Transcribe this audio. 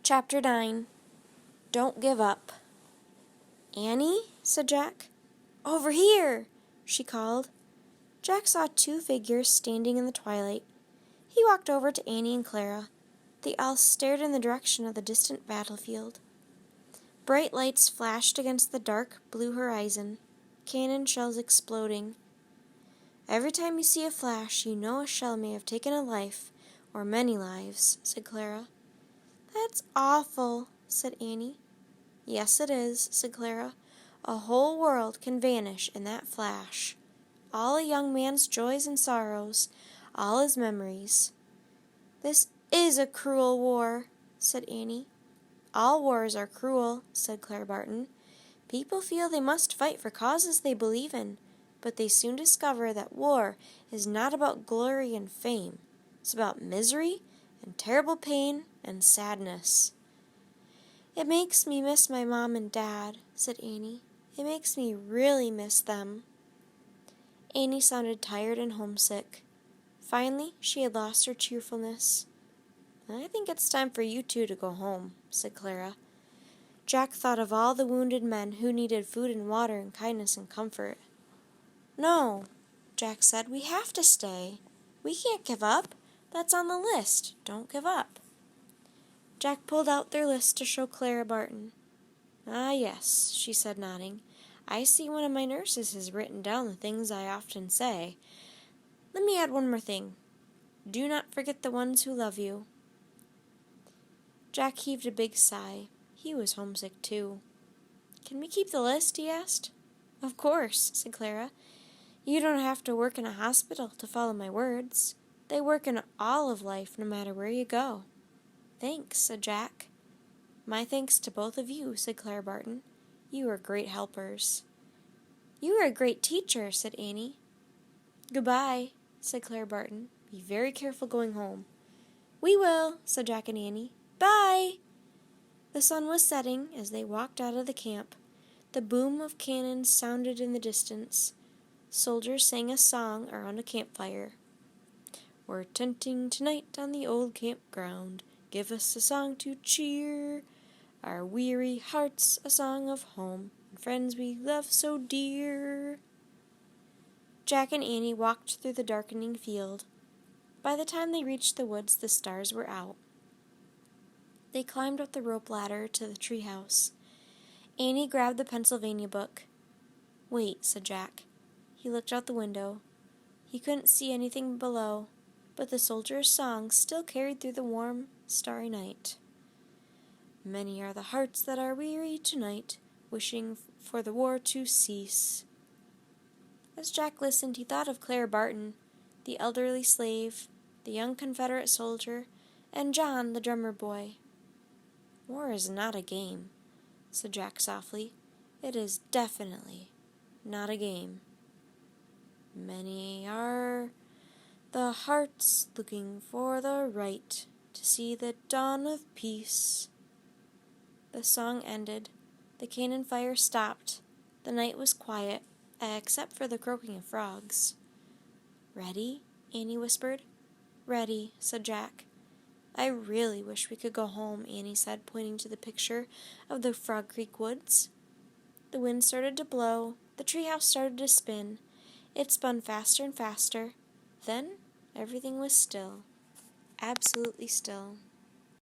Chapter 9. Don't Give Up. "Annie," said Jack. "Over here," she called. Jack saw two figures standing in the twilight. He walked over to Annie and Clara. They all stared in the direction of the distant battlefield. Bright lights flashed against the dark blue horizon, cannon shells exploding. "Every time you see a flash, you know a shell may have taken a life, or many lives," said Clara. "That's awful," said Annie. "Yes, it is," said Clara. "A whole world can vanish in that flash. All a young man's joys and sorrows, all his memories." "This is a cruel war," said Annie. "All wars are cruel," said Clara Barton. "People feel they must fight for causes they believe in, but they soon discover that war is not about glory and fame. It's about misery and terrible pain and sadness." "It makes me miss my mom and dad," said Annie. "It makes me really miss them." Annie sounded tired and homesick. Finally, she had lost her cheerfulness. "I think it's time for you two to go home," said Clara. Jack thought of all the wounded men who needed food and water and kindness and comfort. "No," Jack said, "we have to stay. We can't give up. That's on the list. Don't give up." Jack pulled out their list to show Clara Barton. "Ah, yes," she said, nodding. "I see one of my nurses has written down the things I often say. Let me add one more thing. Do not forget the ones who love you." Jack heaved a big sigh. He was homesick, too. "Can we keep the list?" he asked. "Of course," said Clara. "You don't have to work in a hospital to follow my words. They work in all of life, no matter where you go." "Thanks," said Jack. "My thanks to both of you," said Clara Barton. "You are great helpers." "You are a great teacher," said Annie. "Goodbye," said Clara Barton. "Be very careful going home." "We will," said Jack and Annie. "Bye." The sun was setting as they walked out of the camp. The boom of cannon sounded in the distance. Soldiers sang a song around a campfire. "We're tenting tonight on the old campground. Give us a song to cheer our weary hearts, a song of home and friends we love so dear." Jack and Annie walked through the darkening field. By the time they reached the woods, the stars were out. They climbed up the rope ladder to the treehouse. Annie grabbed the Pennsylvania book. "Wait," said Jack. He looked out the window. He couldn't see anything below, but the soldiers' song still carried through the warm, starry night. "Many are the hearts that are weary tonight, wishing for the war to cease." As Jack listened, he thought of Clara Barton, the elderly slave, the young Confederate soldier, and John, the drummer boy. "War is not a game," said Jack softly. "It is definitely not a game. Many are the hearts looking for the right to see the dawn of peace." The song ended. The cannon fire stopped. The night was quiet, except for the croaking of frogs. "Ready?" Annie whispered. "Ready," said Jack. "I really wish we could go home," Annie said, pointing to the picture of the Frog Creek woods. The wind started to blow. The treehouse started to spin. It spun faster and faster. Then everything was still. Absolutely still.